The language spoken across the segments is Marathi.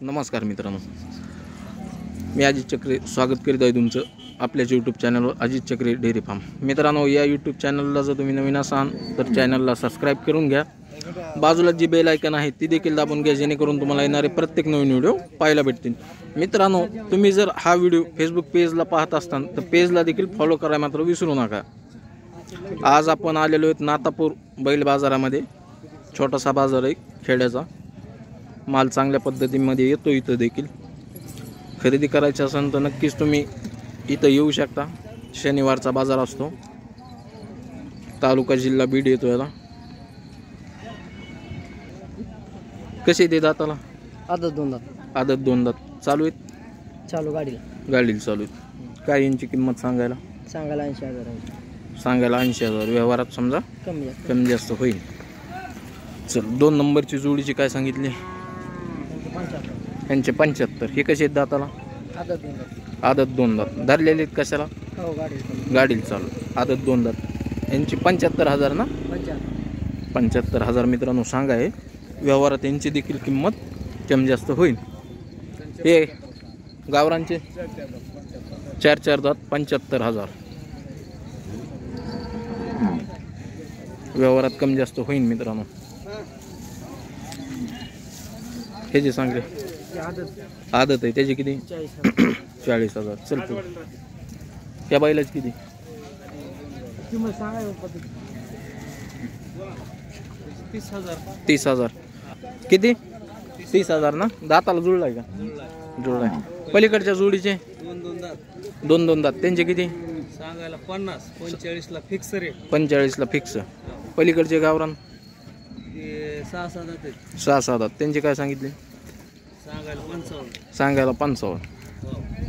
नमस्कार मित्रांनो, मी अजित चक्रे स्वागत करीत आहे तुमचं आपल्याच यूट्यूब चॅनलवर अजित चक्रे डेअरी फार्म. मित्रांनो, या यूट्यूब चॅनलला जर तुम्ही नवीन असाल तर चॅनलला सबस्क्राईब करून घ्या. बाजूला जी बेल आयकॉन आहे ती देखील दाबून घ्या, जेणेकरून तुम्हाला येणारे प्रत्येक नवीन व्हिडिओ पाहायला भेटतील. मित्रांनो, तुम्ही जर हा व्हिडिओ फेसबुक पेजला पाहत असताल तर पेजला देखील फॉलो करायला मात्र विसरू नका. आज आपण आलेलो आहोत नातापूर बैल बाजारामध्ये. छोटासा बाजार आहे खेड्याचा. माल चांगल्या पद्धतीमध्ये येतो. इथं देखील खरेदी करायची असेल तर नक्कीच तुम्ही इथं येऊ शकता. शनिवारचा बाजार असतो. तालुका जिल्हा बीड येतो याला. कसे ते दाताला? आदत दोन दात. आदत दोन दात. चालू आहेत? चालू गाडीला चालू आहेत. काय यांची किंमत सांगायला? सांगायला 80,000. सांगायला 80,000. व्यवहारात समजा कमी जास्त होईल. चल, 2 नंबरची जोडीची काय सांगितली? यांचे 75. हे कसे आहेत दाताला? आदत दोन दात. धरलेले आहेत कशाला? गाडीला चालू. आदत दोन दात. यांची 75,000 ना? 75,000 मित्रांनो सांगा आहे. व्यवहारात यांची देखील किंमत कमी जास्त होईल. हे गावरांचे 4 दात 75,000. व्यवहारात कमी जास्त होईल मित्रांनो. हे जे सांगले आदत आहे त्याची किती? 40,000. चल तू. त्या बैलाची किती? 30,000. किती? 30,000 ना? दाताला जुळलाय का? जुळलाय. पलीकडच्या जोडीचे 2 दात. त्यांचे किती? सांगायला 50. 45ला फिक्स रेट. 45ला फिक्स. पलीकडचे गावरान 6-7 दात. त्यांचे काय सांगितले? सांगायला 55. सांगायला 55.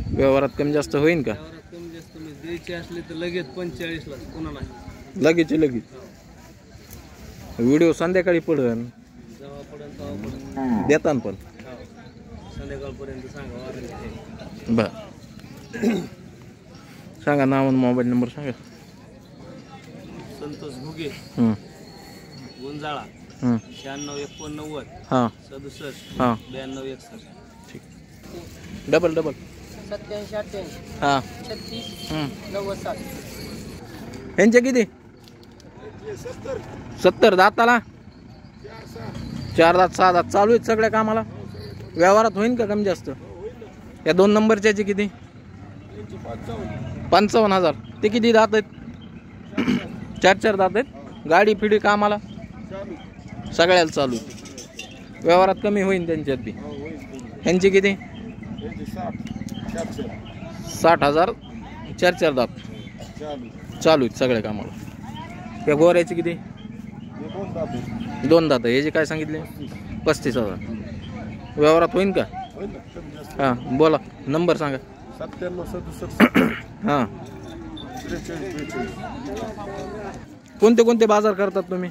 व्यवहारात कमी जास्त होईल का? कमी जास्त द्यायचे असले तर लगेच 45ला. कोणाला लगेच व्हिडिओ संध्याकाळी पडेल. जेव्हा पडेल तेव्हा पडेल. देताना पण संध्याकाळपर्यंत सांगा. बर. सांगा नाव आणि मोबाईल नंबर सांगा. संतोष घुगे, गुंजाळा, 96 हां 67 हां 92 61. ठीक. डबल 87 88 हां 36 90 60. यांचे किती? 70 दाताला. 4 दात 6 दात. चालू आहेत सगळ्या कामाला. व्यवहारात होईल का कमी जास्त? या 2 नंबरच्याचे किती? 55,000. ते किती दात आहेत? 4 दात आहेत. गाडी फिडी कामाला सगळ्याला चालू. व्यवहारात कमी होईल त्यांच्यात बी. ह्यांची किती? 60,000. 4 दात चालू आहेत सगळ्या कामाला. या गोऱ्याची किती? 2 दात. याचे काय सांगितले? 35,000. व्यवहारात होईल का? हां बोला. नंबर सांगा. 97 हां. कोणते बाजार करतात तुम्ही?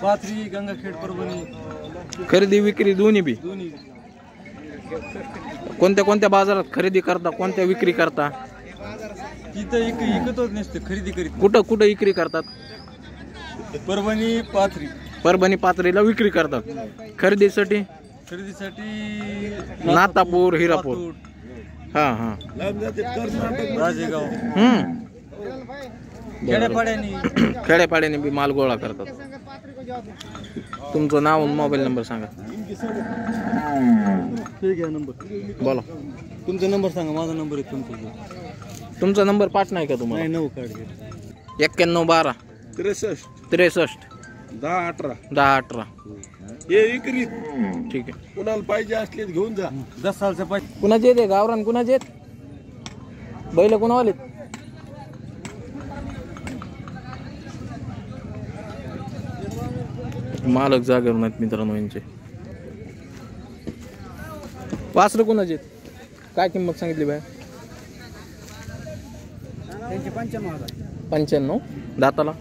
पाथरी, गंगाखेड, परभणी. खरेदी विक्री दोन्ही बी? कोणत्या बाजारात खरेदी करता? कोणत्या विक्री करता? तिथं इकतच नसते, खरेदी करीत. कुठं विक्री करतात? परभणी पाथरीला विक्री करतात. खरेदीसाठी नातापूर, हिरापूर. हां हां. राजेगाव, खेड्यापाड्याने बी माल गोळा करतात. तुमचं नाव आणि मोबाईल नंबर सांगा. ठीक आहे. नंबर बोला. तुमचा नंबर सांगा. माझा नंबर आहे. तुमचा नंबर पाठ नाही का तुम्हाला? 91 12 63 10 18. हे विक्री. ठीक आहे. कुणाला पाहिजे असले घेऊन जा. 10 सालचं पाहिजे. कुणाचे येते गावरान? कुणाचे आहेत बैल? कुणावाले? मालक जागेवर नाहीत मित्रांनो यांचे. वासरं कुणाचे आहेत? काय किंमत सांगितली बाय? 95. दाताला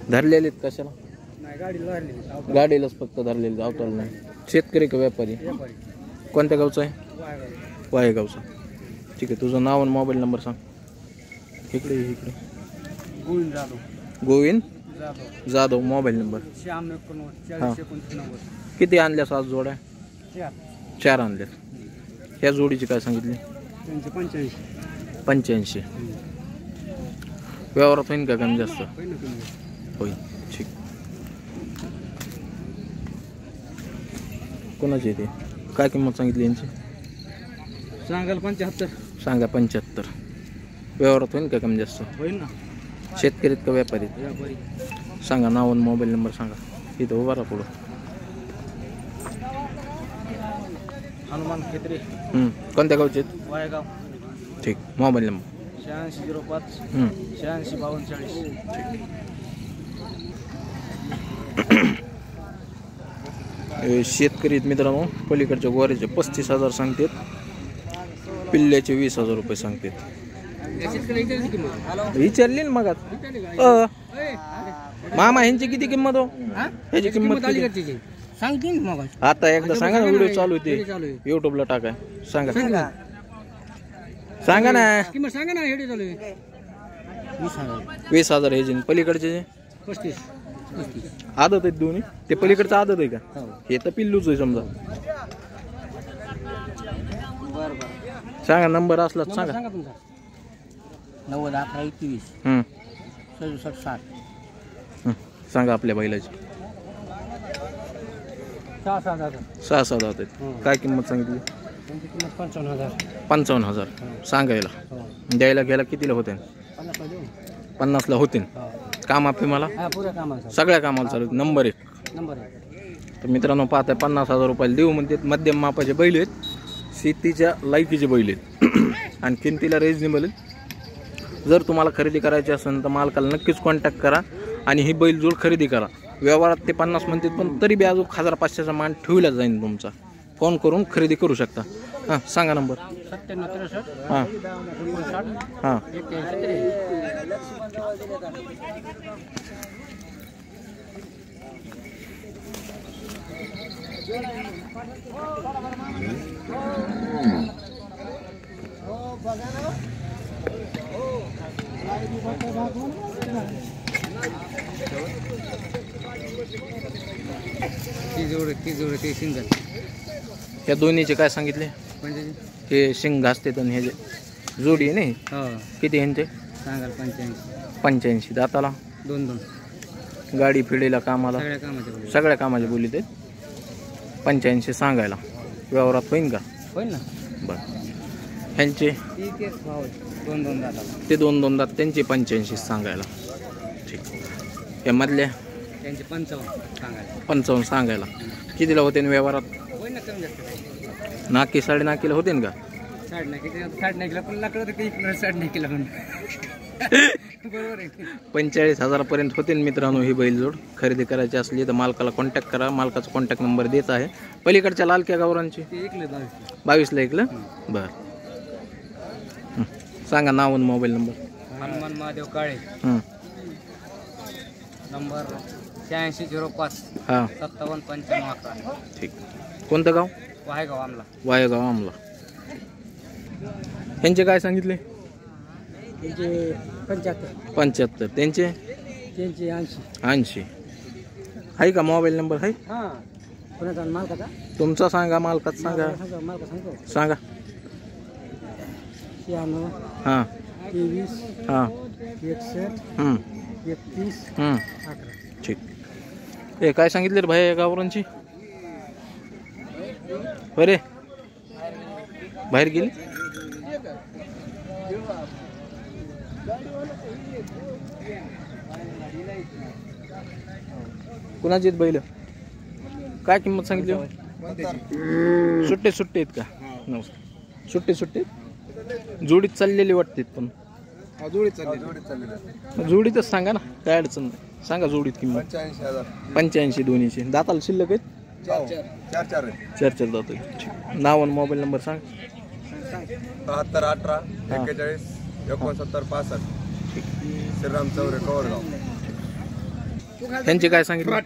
धरलेले आहेत कशाला? गाडीलाच फक्त धरलेले. अवताला नाही. शेतकरी का व्यापारी? कोणत्या गावचा आहे? वायगावचा. ठीक आहे. तुझं नाव आणि मोबाईल नंबर सांग. इकडे गोविंद जाधव. Mobile number? 96 40 89. किती आणल्यास आज जोड्या? 4 आणल्यात. ह्या जोडीची काय सांगितली? 85. व्यवहारात होईल का कमी जास्त? होईल. ठीक. कोणाची आहे ते? काय किंमत सांगितली यांची? सांगाल 75. सांगा 75. व्यवहारात होईल का कमी जास्त? होईल ना. शेतकरीत का व्यापारीत? व्यापारी. सांगा नाव आणि मोबाईल नंबर सांगा. इथं उभा राहा पुढं. हनुमान खेत्रे, कोणत्या गावचे आहेत? वायगाव. ठीक. Mobile number? 8605 8652 शेतकरी आहेत मित्रांनो. पलीकडच्या गोऱ्याचे 35,000 सांगतात. पिल्ल्याचे 20,000 रुपये सांगतात. विचारली ना मग मामा ह्यांची किती किंमत हो? ह्याची किंमत किती? सांगते मग. आता एकदा सांगा ना. व्हिडिओ चालू आहे ते युट्यूबला टाकाय. सांगा सांगा ना. किंमत सांगा ना. हेडी चालू आहे 20,000 ह्याची. पलीकडचे 35. आदत आहेत दोन्ही. ते पलीकडचं आदत आहे का? हे तर पिल्लूच आहे समजा. सांगा नंबर असला सांगा. सांगा तुमचा. 90 11 21 67 60. सांगा आपल्या बैलाची. 6-7 आहेत. काय किंमत सांगितली? त्यांची किंमत 55,000. 55,000 सांगायला. द्यायला घ्यायला कितीला होते? 50ला होतील. काम आपले मला पुऱ्या कामाचा सगळ्या कामाला चालू. नंबर 1. तर मित्रांनो पाहताय 50,000 रुपयाला देऊ म्हणते. मध्यम मापाचे बैल आहेत. शेतीच्या लायकीचे बैल आहेत आणि किमतीला रिजनेबल आहेत. जर तुम्हाला खरेदी करायची असेल तर मालकाला नक्कीच कॉन्टॅक्ट करा आणि ही बैलजोड खरेदी करा. व्यवहारात ते 50 म्हणतात पण तरी बी अजून 1500चा मान ठेवला जाईल. तुमचा फोन करून खरेदी करू शकता. हां सांगा नंबर. 97 63 हां हां. ती सिंगल. या दोन्हीचे काय सांगितले? हे शिंग घासते तर हे जे जोडी आहे नाही. किती ह्यांचे? सांगाल 85. दाताला 2-2. गाडी फिडेला कामाला सगळ्या कामाचे बोलीत आहेत. 85 सांगायला. व्यवहारात होईल का? होईल ना. बरं. ह्यांचे 2-2 दाताला. ते 2-2 दात. त्यांचे 85 सांगायला. ठीक. या मधल्या त्यांचे 55 सांगायला. कितीला होते व्यवहारात? होईल ना कमी जास्त. नाकी 9.5 होते का? 9.5 पण लाकडं तर काही 9.5 पण बरोबर आहे. 45,000 पर्यंत होते मित्रांनो ही बैलजोड. खरेदी करायची असली तर मालकाला कॉन्टॅक्ट करा. मालकाचा कॉन्टॅक्ट नंबर देत आहे. पलीकडच्या लालक्या गावरांची 22ला ऐकलं. बरं सांगा नाव आणि मोबाईल नंबर. हनुमान महादेव काळे. नंबर 8605 हां 579511. ठीक. कोणतं गाव? वायगाव आमला. वायगाव आमला. ह्यांचे काय सांगितले? त्यांचे 75. त्यांचे 80. आहे का मोबाईल नंबर? आहे. हां कोणाचा? मालकाचा. तुमचा सांगा. मालकाचा सांगा. सांगा. 96 हां 23 हां 61 31 11. ठीक. ए काय सांगितले रे भाई गावरांची? बरे बाहेर गेली. कुणाची आहेत बैल? काय किंमत सांगितली? सुट्टे आहेत का? सुट्टे जोडीत चाललेली वाटते पण. जोडीतच सांगा ना. काय अडचण नाही. सांगा जोडीत किंमत. 85 दोन्हीची. दाताला शिल्लक आहेत? 4 दात आहेत. नाव आणि मोबाईल नंबर सांग. 72 18 41 69 65. श्रीराम चौरे कवडगाव. त्यांचे काय सांगितलं?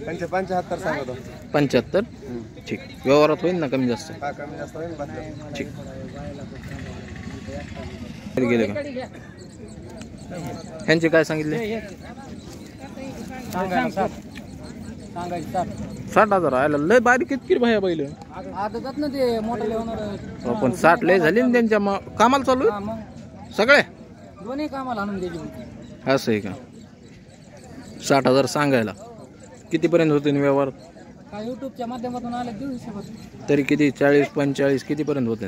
त्यांचे 75 सांगतो. 75. ठीक. व्यवहारात होईल ना कमी जास्त? कमी जास्त होईल बस. ठीक. गेले का? ह्यांचे काय सांगितले? सांगायचं 60,000 आयला लय बारीक इतकी भाया बैल. आदतात ना ते मोठे होणार पण 60 लय झाली ना त्यांच्या कामाला चालू आहे मग सगळे. दोन्ही कामाला आणून द्यायची होती. असं आहे का? 60,000 सांगायला कितीपर्यंत होते व्यवहार? काय युट्यूबच्या माध्यमातून आले देऊ हिशोबात. तरी किती 40-45 कितीपर्यंत होते?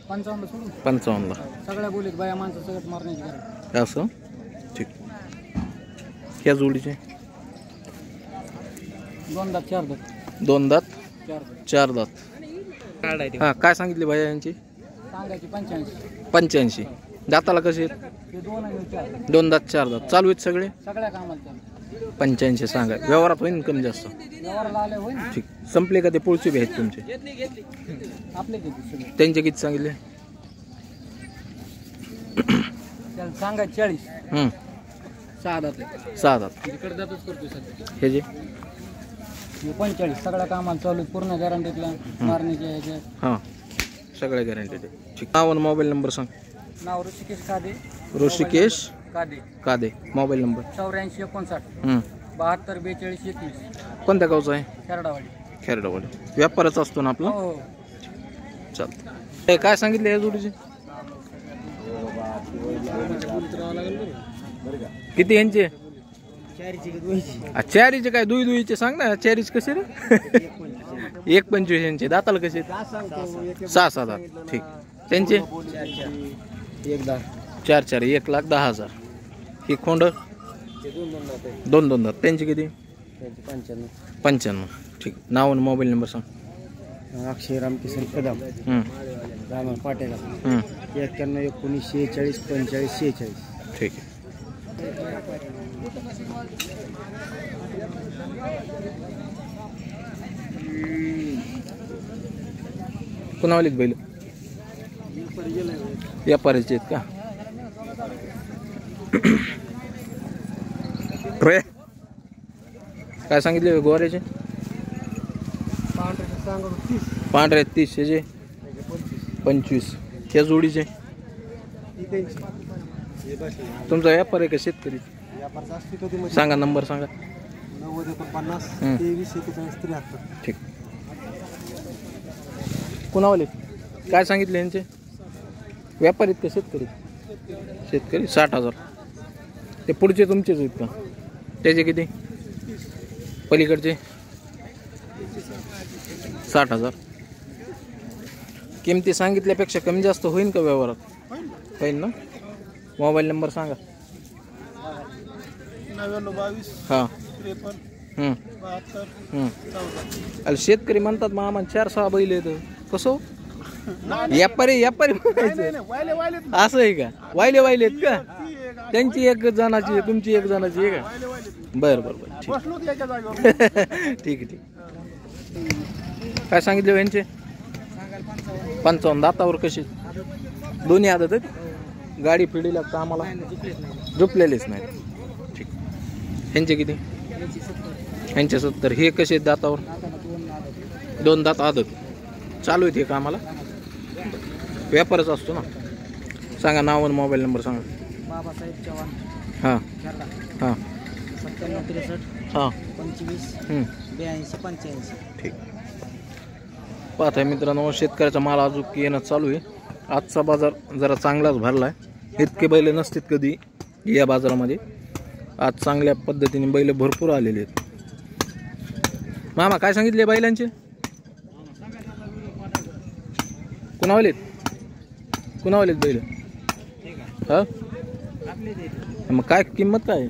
55 सोडून 55ला. सगळ्या बोलीत बाया माणसं सगळं मारण्याची गरज. असं ठीक. ह्या जोडीचे 2 दात 4 दात 2 दात 4 4 दात दात. हा काय सांगितले भाया यांची? सांगायची 85. 85. दाताला कसे आहेत? ते 2 आणि 4 2 दात 4 दात चालू आहेत सगळे. सगळ्या कामाला चालू. 85 सांगा. व्यवहारात होईल कमी जास्त? व्यवहारला आले होईल ठीक. संपले का ते पुढचे बी आहेत तुमचे? आपले किती सगळे त्यांचे किती सांगितले? त्याला सांगायचं 40. 6 दात 6 दात. इकडे जातच करतो सध्या. हे जे 45 सगळ्या कामाला चालू पूर्ण गॅरंटीतला मारण्याच्या ह्याच्या. हां सगळे गॅरंटेड आहे. ठीक. नाव आणि मोबाईल नंबर सांग. नाव ऋषिकेश कादे. ऋषिकेश कादे कादे. मोबाईल नंबर 84 59 हं. 72 42 21. कोणत्या गावचा आहे? खेरडावाडी. खेरडावाडी. व्यापारच असतो ना आपला? हो चालतं. हे काय सांगितले या जोडीचे? किती यांचे? चारीचे काय दुईचे सांग ना. चारीचे कसे रे? 1.25 यांचे. दाताला कसे? 6 दात. ठीक. त्यांचे 4 1,10,000. ही खोंड 2 दात. त्यांचे किती? 95. ठीक. नाव आणि मोबाईल नंबर सांग. अक्षय रामकिशन कदम रामन पाटेल 91 19 46 45 46. ठीक आहे. कुणावालीत बैल? व्यापाऱ्याचे आहेत का? काय सांगितले गोऱ्याचे? पांढरे 30. ह्याचे 25. ह्या जोडीचे? तुमचा व्यापार आहे का शेतकरी? सांगा नंबर सांगा. 90 50 हं. 23 41 73. ठीक. कुणावाले काय सांगितले यांचे? व्यापारी आहेत का शेतकरी? शेतकरी. 60,000. ते पुढचे तुमचेच आहेत का? त्याचे किती? पलीकडचे 60,000. किमती सांगितल्यापेक्षा कमी जास्त होईल का व्यवहारात? होईल ना. मोबाईल नंबर सांगा. 99 22 हां 53 हं 72 हं. 14. अरे शेतकरी म्हणतात मग आम्हाला 4-6 बैल येतं कसं? व्यापारी म्हणायचं. असं आहे का? वायले आहेत का? त्यांची एक जणाची आहे, तुमची एक जणाची आहे का? बरं बरं बरं ठीक. ठीक आहे ठीक. काय सांगितले यांचे? 55. दातावर कसे? दोन्ही आदत आहेत. गाडी पिढी लागतं आम्हाला. झोपलेलेच नाही. ठीक. ह्यांचे किती? ह्यांचे 70. हे कसे दातावर? 2 दात आदत. चालू आहेत हे कामाला. व्यापारच असतो ना. सांगा नाव आणि मोबाईल नंबर सांगा. बाबासाहेब चव्हाण हां खेरडा हां 97 63 हां 25 हं. 82 85. ठीक. पाहताय मित्रांनो शेतकऱ्याचा माल अजून येणं चालू आहे. आजचा बाजार जरा चांगलाच भरला आहे. इतके बैल नसतात कधी या बाजारामध्ये. आज चांगल्या पद्धतीने बैल भरपूर आलेले आहेत. मामा काय सांगितले बैलांचे? कुणावालेत बैल? हा मग काय किंमत काय आहे?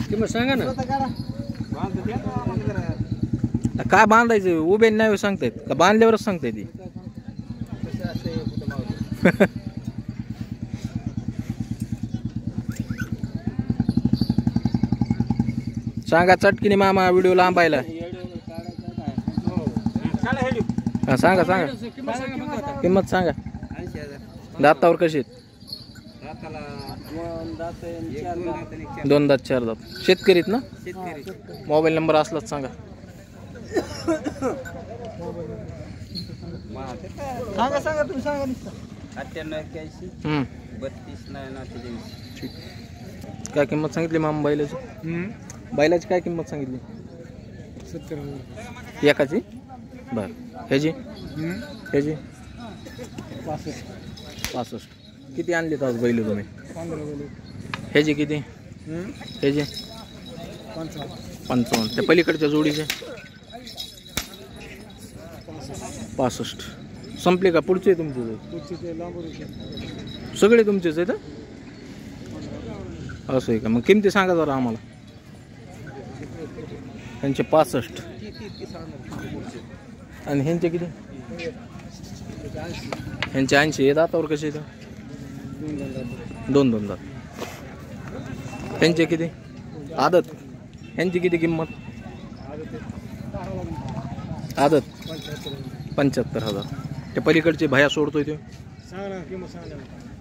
किंमत सांगा ना. काय बांधायचं? उभे नाही सांगतायत का बांधल्यावरच सांगताय ती? सांगा चटकीने मामा व्हिडिओ लांबायला. हा सांगा किंमत सांगा. दातावर कशी आहेत? 2 दात 4 दात. शेतकरीत ना. मोबाईल नंबर असलाच सांगा. सांगा तुम्ही सांगा. 98 81 32 39 ठीक. काय किंमत सांगितली मामा बैलाची? बैलाची काय किंमत सांगितली? 70 एकाची? बरं. ह्याची? ह्याची? 65. किती आणलेत आज बैल तुम्ही? 15 ह्याची किती? ह्याची? 55. त्या पलीकडच्या जोडीचे? 65. संपले का? पुढचे तुमचे सगळे तुमचेच आहेत? असं आहे का? मग किमती सांगा जरा आम्हाला. ह्यांचे 65 आणि ह्यांचे किती? ह्यांचे 80. हे दातावर कसे येतं? 2 दात. ह्यांचे किती? आदत. ह्यांची किती किंमत? आदत 75,000. ते पलीकडचे भया सोडतोय ते?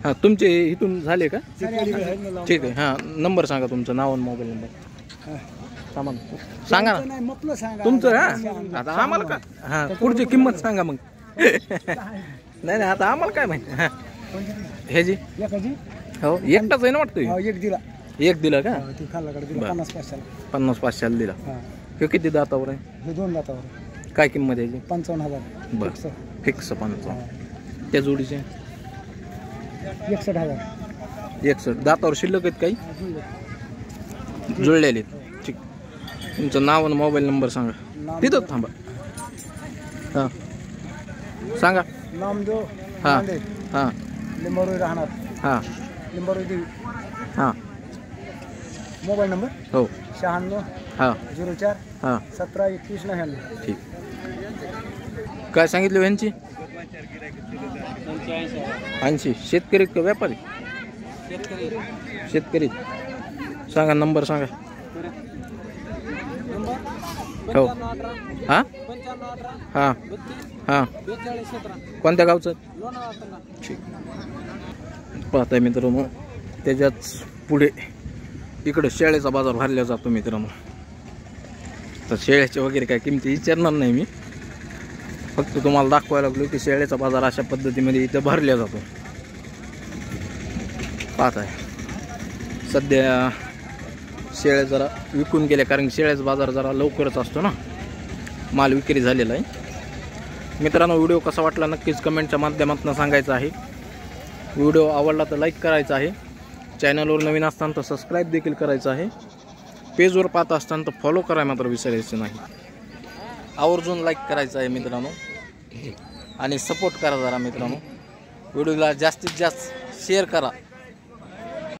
हां तुमचे इथून झाले का? ठीक आहे. हां नंबर सांगा तुमचं, नाव आणि मोबाईल नंबर सांगा ना तुमचं. हां आता आम्हाला का? हां पुढची किंमत सांगा मग. नाही आता आम्हाला काय माहिती. हां ह्याची? हो एकटाच आहे ना वाटतं? एक दिला का? 50-500 दिला. हे किती दातावर आहे? 2 दातावर. काय किंमत याची? 55,000. बरं फिक्स 55. त्या जोडीचे? 61,000. 61. दातावर शिल्लक आहेत काही? जुळलेले आहेत. ठीक. तुमचं नाव आणि मोबाईल नंबर सांगा. तिथं थांबा. हां सांगा. नामदेव हां हां लिंबारोळी राहणार. हां लिंबारोळी देवी. हां मोबाईल नंबर हो 96 हां 04 हां 17 21 99. ठीक. काय सांगितलं ह्यांची? 80. शेतकरी का व्यापारी? शेतकरी. सांगा नंबर सांगा. हो हां हां हां कोणत्या गावचं? ठीक. पाहताय मित्रांनो त्याच्याच पुढे इकडं शेळ्याचा बाजार भरला जातो मित्रांनो. तर शेळ्याचे वगैरे काय किमती विचारणार नाही मी, फक्त तुम्हाला दाखवायला लागलो की शेळ्याचा बाजार अशा पद्धतीमध्ये इथं भरला जातो. पाहताय सध्या शेळ्या जरा विकून गेल्या, कारण शेळ्याचा बाजार जरा लवकरच असतो ना, माल विक्री झालेला आहे. मित्रांनो व्हिडिओ कसा वाटला नक्कीच कमेंटच्या माध्यमातून सांगायचं आहे. व्हिडिओ आवडला तर लाईक करायचा आहे. चॅनलवर नवीन असताना तर सबस्क्राईब देखील करायचं आहे. पेजवर पाहत असताना तर फॉलो करायला मात्र विसरायचं नाही. आवर्जून लाईक करायचं आहे मित्रांनो आणि सपोर्ट करा जरा मित्रांनो. व्हिडिओला जास्तीत जास्त शेअर करा.